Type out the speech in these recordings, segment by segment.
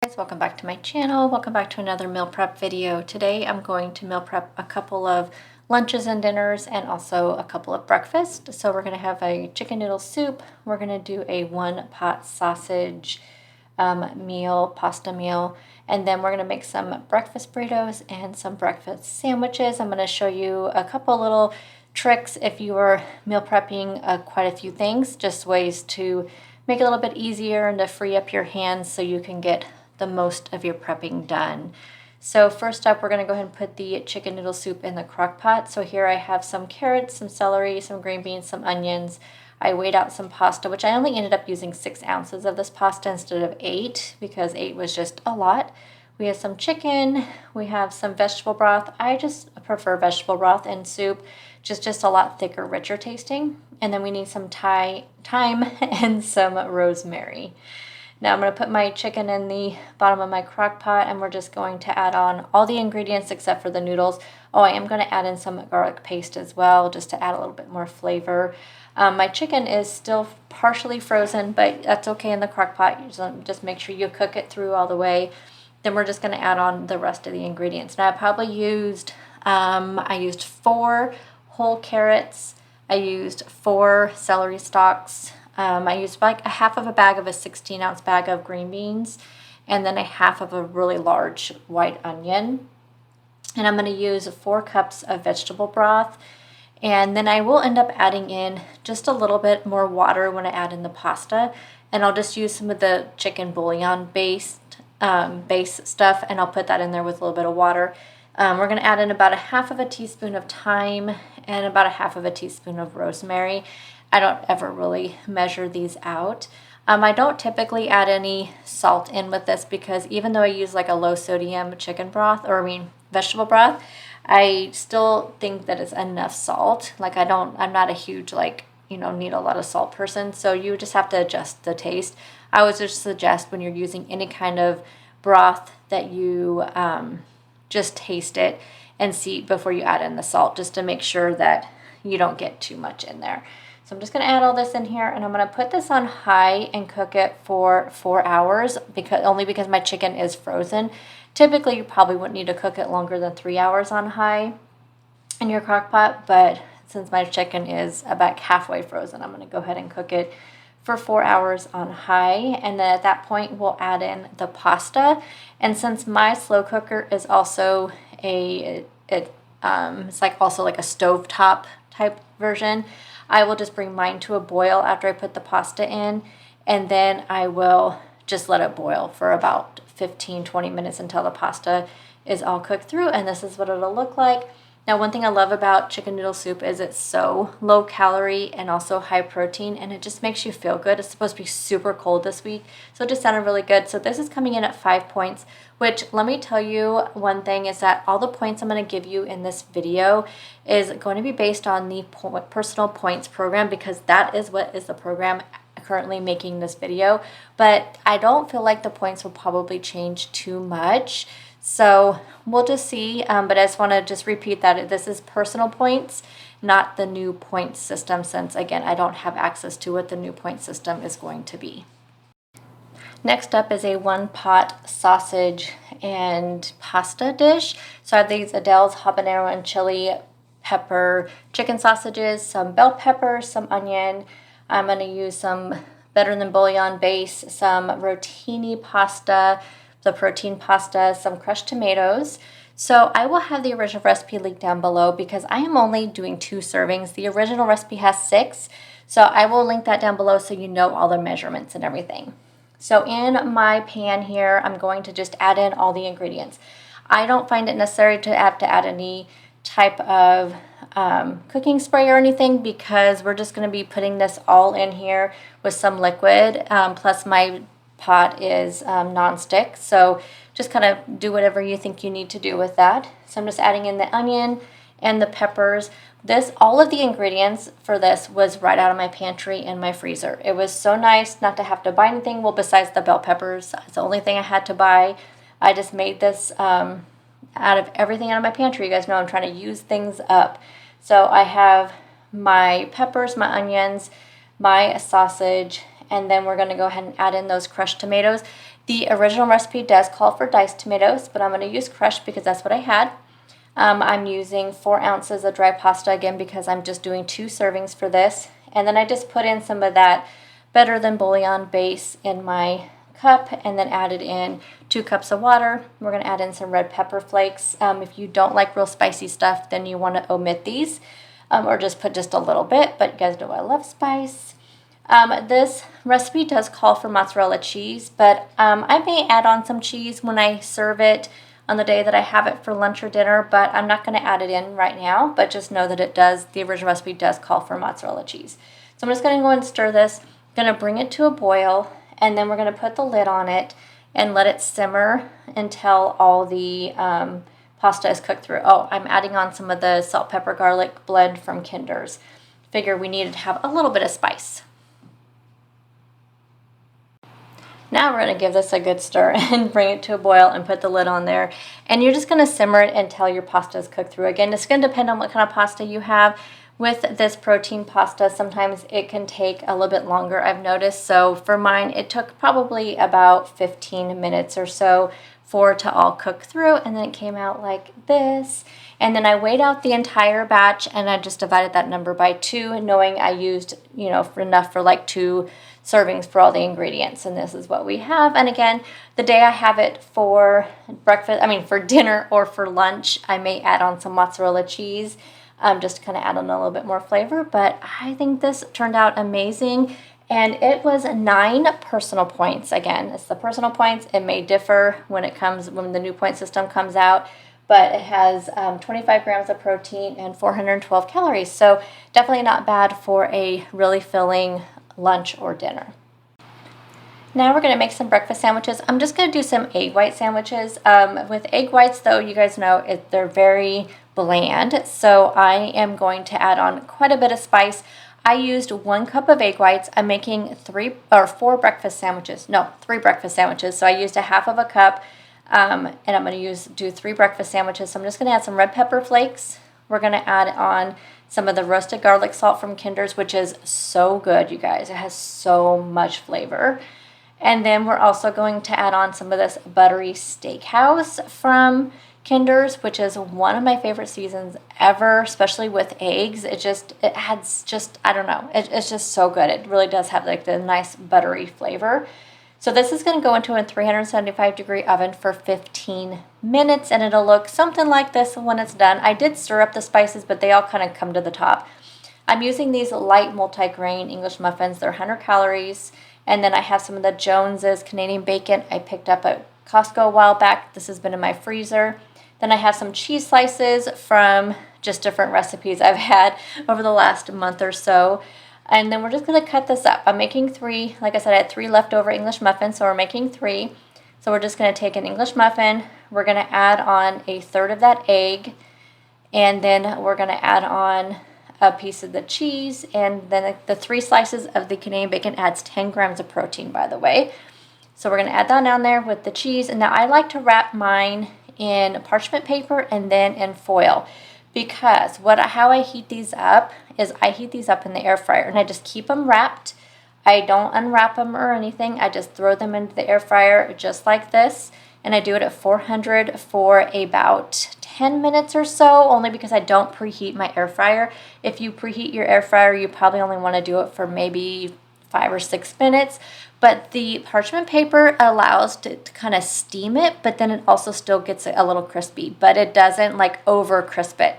Guys, welcome back to my channel. Welcome back to another meal prep video. Today I'm going to meal prep a couple of lunches and dinners and also a couple of breakfasts. So we're going to have a chicken noodle soup. We're going to do a one pot sausage pasta meal, and then we're going to make some breakfast burritos and some breakfast sandwiches. I'm going to show you a couple little tricks if you are meal prepping quite a few things, just ways to make it a little bit easier and to free up your hands so you can get the most of your prepping done. So first up, we're going to go ahead and put the chicken noodle soup in the crock pot. So here I have some carrots, some celery, some green beans, some onions. I weighed out some pasta, which I only ended up using 6 ounces of this pasta instead of 8 because 8 was just a lot. We have some chicken, we have some vegetable broth. I just prefer vegetable broth in soup, just a lot thicker, richer tasting. And then we need some thyme and some rosemary. Now I'm going to put my chicken in the bottom of my crock pot, and we're just going to add on all the ingredients except for the noodles. Oh, I am going to add in some garlic paste as well, just to add a little bit more flavor. My chicken is still partially frozen, but that's okay in the crock pot. You just make sure you cook it through all the way. Then we're just going to add on the rest of the ingredients. Now I probably used, I used 4 whole carrots. I used 4 celery stalks. I used like a half of a bag of a 16-ounce bag of green beans, and then a half of a really large white onion. And I'm going to use 4 cups of vegetable broth. And then I will end up adding in just a little bit more water when I add in the pasta. And I'll just use some of the chicken bouillon base stuff, and I'll put that in there with a little bit of water. We're going to add in about a half of a teaspoon of thyme and about a half of a teaspoon of rosemary. I don't ever really measure these out. I don't typically add any salt in with this because even though I use like a low sodium vegetable broth, I still think that it's enough salt. Like I'm not a huge need a lot of salt person. So you just have to adjust the taste. I would just suggest when you're using any kind of broth that you just taste it and see before you add in the salt, just to make sure that you don't get too much in there. So I'm just going to add all this in here, and I'm going to put this on high and cook it for 4 hours because my chicken is frozen. Typically, you probably wouldn't need to cook it longer than 3 hours on high in your crock pot, but since my chicken is about halfway frozen, I'm going to go ahead and cook it for 4 hours on high, and then at that point we'll add in the pasta. And since my slow cooker is also it's like also like a stovetop type version, I will just bring mine to a boil after I put the pasta in, and then I will just let it boil for about 15-20 minutes until the pasta is all cooked through, and this is what it'll look like. Now, one thing I love about chicken noodle soup is it's so low calorie and also high protein, and it just makes you feel good. It's supposed to be super cold this week, so it just sounded really good. So this is coming in at 5 points, which, let me tell you one thing, is that all the points I'm going to give you in this video is going to be based on the personal points program, because that is what is the program currently making this video. But I don't feel like the points will probably change too much. So we'll just see, but I just want to just repeat that this is personal points, not the new point system, since again I don't have access to what the new point system is going to be. Next up is a 1-pot sausage and pasta dish. So I have these Adele's habanero and chili pepper chicken sausages, some bell pepper, some onion. I'm going to use some Better Than Bouillon base, some rotini pasta, the protein pasta, some crushed tomatoes. So I will have the original recipe linked down below because I am only doing 2 servings. The original recipe has 6, so I will link that down below so you know all the measurements and everything. So in my pan here, I'm going to just add in all the ingredients. I don't find it necessary to have to add any type of cooking spray or anything, because we're just going to be putting this all in here with some liquid, plus my pot is non-stick, so just kind of do whatever you think you need to do with that. So I'm just adding in the onion and the peppers. All of the ingredients for this was right out of my pantry and my freezer. It was so nice not to have to buy anything. Well, besides the bell peppers, it's the only thing I had to buy. I just made this out of everything out of my pantry. You guys know I'm trying to use things up. So I have my peppers, my onions, my sausage, and then we're going to go ahead and add in those crushed tomatoes. The original recipe does call for diced tomatoes, but I'm going to use crushed because that's what I had. I'm using 4 ounces of dry pasta again because I'm just doing 2 servings for this. And then I just put in some of that better than bouillon base in my cup and then added in 2 cups of water. We're going to add in some red pepper flakes. If you don't like real spicy stuff, then you want to omit these or just put just a little bit, but you guys know I love spice. This recipe does call for mozzarella cheese, but I may add on some cheese when I serve it on the day that I have it for lunch or dinner, but I'm not going to add it in right now, but just know that the original recipe does call for mozzarella cheese. So I'm just going to go and stir this, I'm going to bring it to a boil, and then we're going to put the lid on it and let it simmer until all the pasta is cooked through. Oh, I'm adding on some of the salt, pepper, garlic blend from Kinder's. Figure we needed to have a little bit of spice. Now we're going to give this a good stir and bring it to a boil and put the lid on there. And you're just going to simmer it until your pasta is cooked through. Again, it's going to depend on what kind of pasta you have. With this protein pasta, sometimes it can take a little bit longer, I've noticed. So for mine, it took probably about 15 minutes or so for it to all cook through. And then it came out like this. And then I weighed out the entire batch and I just divided that number by 2, knowing I used, enough for like 2 servings for all the ingredients, and this is what we have. And again, the day I have it for for dinner or for lunch, I may add on some mozzarella cheese, just to kind of add on a little bit more flavor. But I think this turned out amazing, and it was 9 personal points. Again, it's the personal points. It may differ when the new point system comes out, but it has 25 grams of protein and 412 calories. So definitely not bad for a really filling lunch or dinner. Now we're going to make some breakfast sandwiches. I'm just going to do some egg white sandwiches. With egg whites, though, you guys know they're very bland, so I am going to add on quite a bit of spice. I used 1 cup of egg whites. I'm making 3 breakfast sandwiches. No, 3 breakfast sandwiches. So I used a half of a cup, and I'm going to do 3 breakfast sandwiches. So I'm just going to add some red pepper flakes. We're going to add on some of the roasted garlic salt from Kinder's, which is so good, you guys. It has so much flavor. And then we're also going to add on some of this buttery steakhouse from Kinder's, which is one of my favorite seasons ever, especially with eggs. It's just so good. It really does have like the nice buttery flavor. So this is going to go into a 375-degree oven for 15 minutes, and it'll look something like this when it's done. I did stir up the spices, but they all kind of come to the top. I'm using these light multi-grain English muffins. They're 100 calories. And then I have some of the Jones's Canadian bacon I picked up at Costco a while back. This has been in my freezer. Then I have some cheese slices from just different recipes I've had over the last month or so. And then we're just going to cut this up. I'm making 3. Like I said, I had 3 leftover English muffins, so we're making 3. So we're just going to take an English muffin. We're going to add on 1/3 of that egg. And then we're going to add on a piece of the cheese. And then the 3 slices of the Canadian bacon adds 10 grams of protein, by the way. So we're going to add that down there with the cheese. And now I like to wrap mine in parchment paper and then in foil. Because how I heat these up is I heat these up in the air fryer and I just keep them wrapped. I don't unwrap them or anything. I just throw them into the air fryer just like this. And I do it at 400 for about 10 minutes or so, only because I don't preheat my air fryer. If you preheat your air fryer, you probably only want to do it for maybe 5 or 6 minutes. But the parchment paper allows to kind of steam it, but then it also still gets a little crispy, but it doesn't like over crisp it.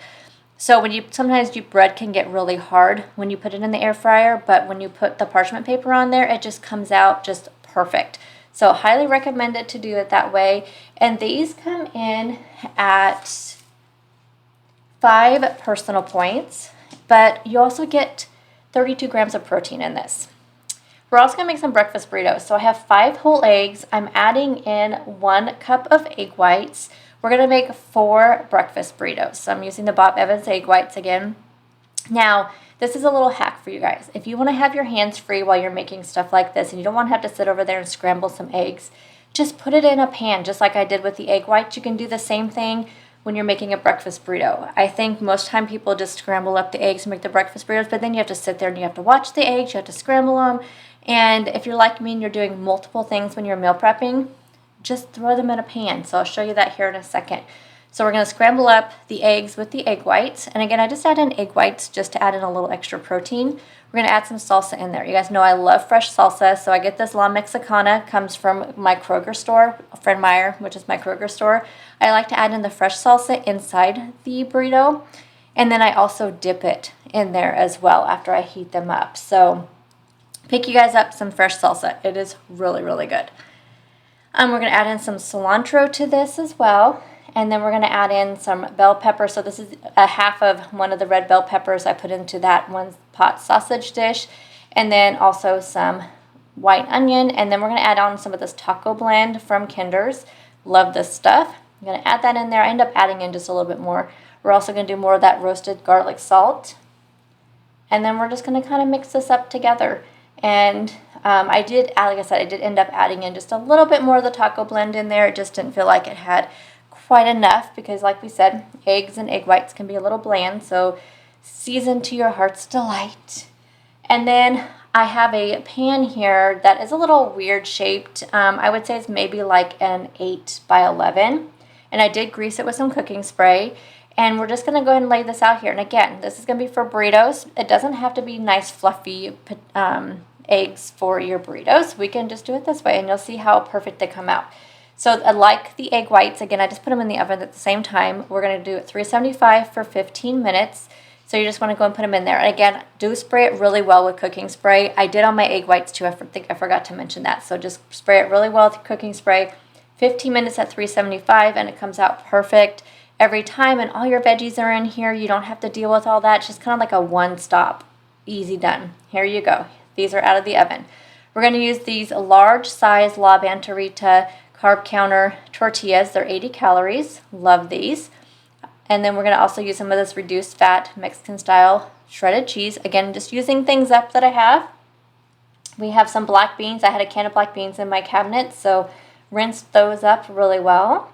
So sometimes your bread can get really hard when you put it in the air fryer, but when you put the parchment paper on there, it just comes out just perfect. So highly recommend it to do it that way. And these come in at 5 personal points, but you also get 32 grams of protein in this. We're also going to make some breakfast burritos. So I have 5 whole eggs. I'm adding in 1 cup of egg whites. We're going to make 4 breakfast burritos. So I'm using the Bob Evans egg whites again. Now, this is a little hack for you guys. If you want to have your hands free while you're making stuff like this and you don't want to have to sit over there and scramble some eggs, just put it in a pan just like I did with the egg whites. You can do the same thing when you're making a breakfast burrito. I think most time people just scramble up the eggs and make the breakfast burritos, but then you have to sit there and you have to watch the eggs, you have to scramble them. And if you're like me and you're doing multiple things when you're meal prepping, just throw them in a pan. So I'll show you that here in a second. So we're going to scramble up the eggs with the egg whites. And again, I just add in egg whites just to add in a little extra protein. We're going to add some salsa in there. You guys know I love fresh salsa, so I get this La Mexicana, comes from my Kroger store, Fred Meyer, which is my Kroger store. I like to add in the fresh salsa inside the burrito, and then I also dip it in there as well after I heat them up. So pick you guys up some fresh salsa. It is really, really good. We're going to add in some cilantro to this as well. And then we're going to add in some bell pepper. So this is a half of one of the red bell peppers I put into that one pot sausage dish. And then also some white onion. And then we're going to add on some of this taco blend from Kinder's. Love this stuff. I'm going to add that in there. I end up adding in just a little bit more. We're also going to do more of that roasted garlic salt. And then we're just going to kind of mix this up together. And like I said, I did end up adding in just a little bit more of the taco blend in there. It just didn't feel like it had quite enough because, like we said, eggs and egg whites can be a little bland, so season to your heart's delight. And then I have a pan here that is a little weird shaped. I would say it's maybe like an 8 by 11, and I did grease it with some cooking spray. And we're just going to go ahead and lay this out here. And again, this is going to be for burritos. It doesn't have to be nice fluffy eggs for your burritos. We can just do it this way, and you'll see how perfect they come out. So like the egg whites, again, I just put them in the oven at the same time. We're going to do it 375 for 15 minutes. So you just want to go and put them in there. And again, do spray it really well with cooking spray. I did on my egg whites too. I think I forgot to mention that. So just spray it really well with cooking spray. 15 minutes at 375 and it comes out perfect every time. And all your veggies are in here. You don't have to deal with all that. It's just kind of like a one-stop. Easy done. Here you go. These are out of the oven. We're going to use these large size La Bantarita carb counter tortillas. They're 80 calories. Love these. And then we're going to also use some of this reduced fat Mexican style shredded cheese. Again, just using things up that I have. We have some black beans. I had a can of black beans in my cabinet, so rinsed those up really well.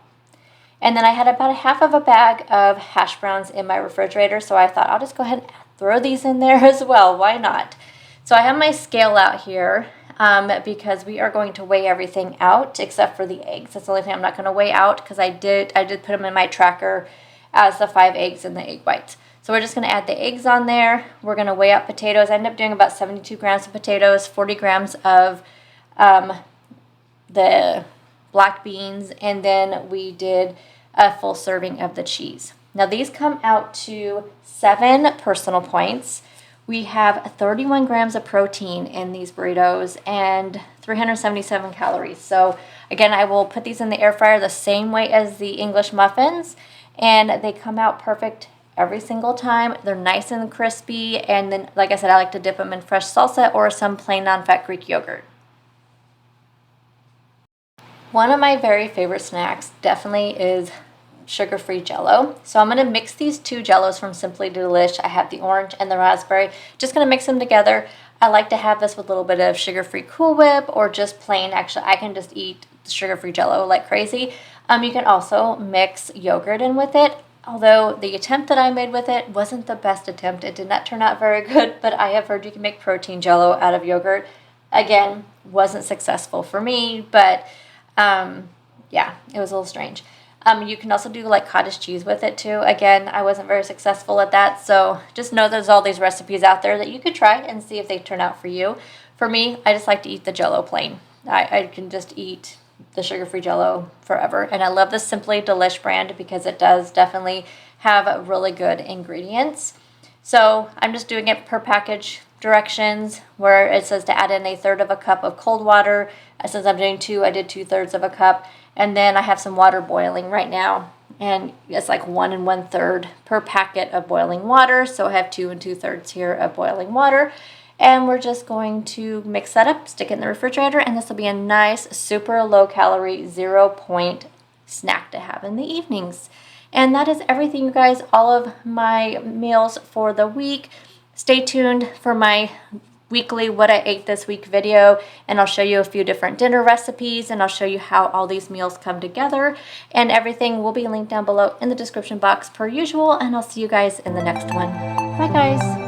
And then I had about a half of a bag of hash browns in my refrigerator, so I thought I'll just go ahead and throw these in there as well. Why not? So I have my scale out here. Because we are going to weigh everything out except for the eggs. That's the only thing I'm not going to weigh out because I did put them in my tracker as the 5 eggs and the egg whites. So we're just going to add the eggs on there. We're going to weigh out potatoes. I ended up doing about 72 grams of potatoes, 40 grams of the black beans, and then we did a full serving of the cheese. Now these come out to 7 personal points. We have 31 grams of protein in these burritos and 377 calories. So again, I will put these in the air fryer the same way as the English muffins, and they come out perfect every single time. They're nice and crispy, and then, like I said, I like to dip them in fresh salsa or some plain non-fat Greek yogurt. One of my very favorite snacks definitely is sugar-free Jell-O. So I'm going to mix these 2 Jell-Os from Simply Delish. I have the orange and the raspberry. Just going to mix them together. I like to have this with a little bit of sugar-free Cool Whip or just plain. Actually, I can just eat the sugar-free Jell-O like crazy. You can also mix yogurt in with it. Although the attempt that I made with it wasn't the best attempt. It did not turn out very good, but I have heard you can make protein Jell-O out of yogurt. Again, wasn't successful for me, but yeah, it was a little strange. You can also do like cottage cheese with it too. Again, I wasn't very successful at that, so just know there's all these recipes out there that you could try and see if they turn out for you. For me, I just like to eat the Jell-O plain. I can just eat the sugar-free Jell-O forever, and I love the Simply Delish brand because it does definitely have really good ingredients. So I'm just doing it per package directions where it says to add in 1/3 cup of cold water. Since I'm doing 2, I did 2/3 cup. And then I have some water boiling right now. And it's like 1 1/3 per packet of boiling water. So I have 2 2/3 here of boiling water. And we're just going to mix that up, stick it in the refrigerator, and this will be a nice, super low calorie, 0-point snack to have in the evenings. And that is everything, you guys, all of my meals for the week. Stay tuned for my weekly what I ate this week video, and I'll show you a few different dinner recipes, and I'll show you how all these meals come together, and everything will be linked down below in the description box per usual, and I'll see you guys in the next one. Bye guys.